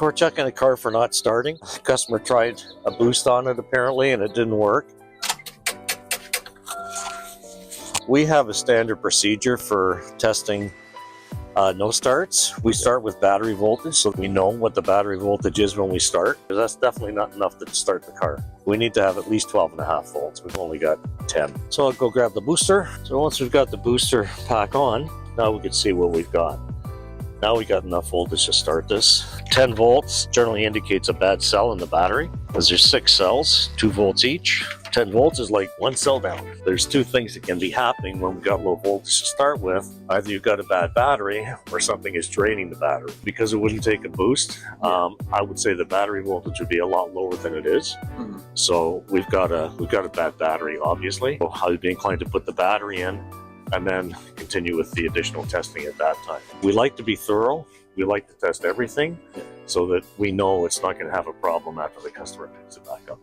We're checking the car for not starting. The customer tried a boost on it apparently and it didn't work. We have a standard procedure for testing no starts. We start with battery voltage, so we know what the battery voltage is when we start. That's definitely not enough to start the car. We need to have at least 12.5 volts. We've only got 10. So I'll go grab the booster. So once we've got the booster pack on, now we can see what we've got. Now we got enough voltage to start this. 10 volts generally indicates a bad cell in the battery, because there's 6 cells, 2 volts each. 10 volts is like 1 cell down. There's 2 things that can be happening when we've got low voltage to start with. Either you've got a bad battery or something is draining the battery. Because it wouldn't take a boost, I would say the battery voltage would be a lot lower than it is. So we've got a bad battery, obviously. So I'd be inclined to put the battery in and then continue with the additional testing at that time. We like to be thorough. We like to test everything so that we know it's not going to have a problem after the customer picks it back up.